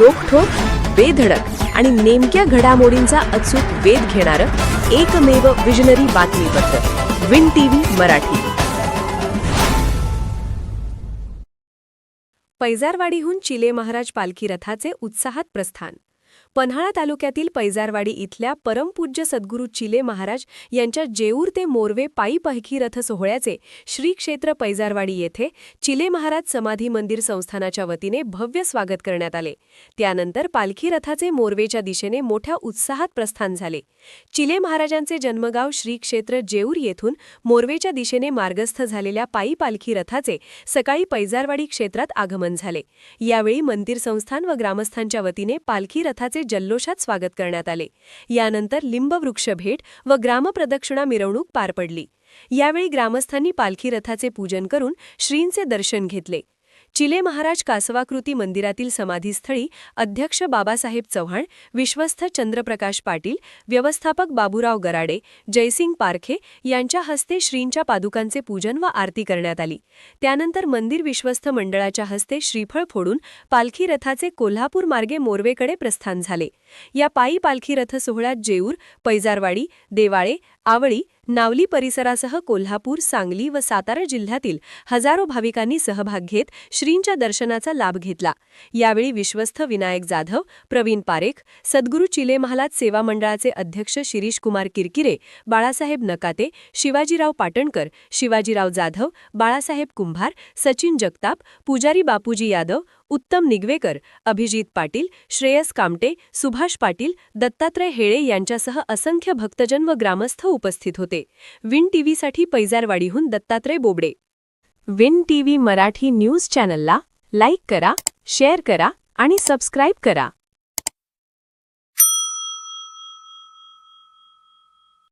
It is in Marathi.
रोखठोक, बेधडक आणि नेमक्या घडामोडींचा अचूक वेध घेणारं एकमेव विजनरी बातमीपत्र विन टीव्ही मराठी. पैजारवाडीहून चिले महाराज पालखी रथाचे उत्साहात प्रस्थान. पन्हाळा तालुक्यातील पैजारवाडी इथल्या परमपूज्य सद्गुरू चिले महाराज यांच्या जेऊर ते मोरवे पायी पालखी रथ सोहळ्याचे श्री क्षेत्र पैजारवाडी येथे चिले महाराज समाधी मंदिर संस्थानाच्या वतीने भव्य स्वागत करण्यात आले. त्यानंतर पालखी रथाचे मोरवेच्या दिशेने मोठ्या उत्साहात प्रस्थान झाले. चिले महाराजांचे जन्मगाव श्री क्षेत्र जेऊर येथून मोरवेच्या दिशेने मार्गस्थ झालेल्या पायी पालखी रथाचे सकाळी पैजारवाडी क्षेत्रात आगमन झाले. यावेळी मंदिर संस्थान व ग्रामस्थांच्या वतीने पालखी रथाचे जल्लोषात स्वागत करण्यात आले. यानंतर लिंबवृक्ष भेट व ग्रामप्रदक्षिणा मिरवणूक पार पडली. यावेळी ग्रामस्थांनी पालखी रथाचे पूजन करून श्रींचे दर्शन घेतले. चिले महाराज कासवाकृती मंदिरातील समाधीस्थळी अध्यक्ष बाबासाहेब चव्हाण, विश्वस्थ चंद्रप्रकाश पाटील, व्यवस्थापक बाबूराव गराडे, जयसिंग पारखे यांच्या हस्ते श्रींच्या पादुकांचे पूजन व आरती करण्यात आली. त्यानंतर मंदिर विश्वस्थ मंडळाच्या हस्ते श्रीफळ फोडून पालखी रथाचे कोल्हापूर मार्गे मोरवेकडे प्रस्थान झाले. या पायी पालखी रथ सोहळ्यात जेऊर, पैजारवाडी, देवाळे, आवळी, नावली परिसरासह कोल्हापूर, सांगली व सातारा जिल्ह्यातील हजारो भाविकांनी सहभाग घेत श्रींच्या दर्शनाचा लाभ घेतला. यावेळी विश्वस्थ विनायक जाधव, प्रवीण पारेख, सद्गुरू चिले महाराज सेवा मंडळाचे अध्यक्ष शिरीष कुमार किरकिरे, बाळासाहेब नकाते, शिवाजीराव पाटणकर, शिवाजीराव जाधव, बाळासाहेब कुंभार, सचिन जगताप, पुजारी बापूजी यादव, उत्तम निगवेकर, अभिजित पाटील, श्रेयस कामटे, सुभाष पाटील, दत्तात्रय हेळे यांच्यासह असंख्य भक्तजन व ग्रामस्थ उपस्थित होते. विन टीव्हीसाठी पैजारवाडीहून Dattatray Bobade. Win TV Marathi news चॅनलला लाईक करा, शेअर करा आणि सबस्क्राईब करा.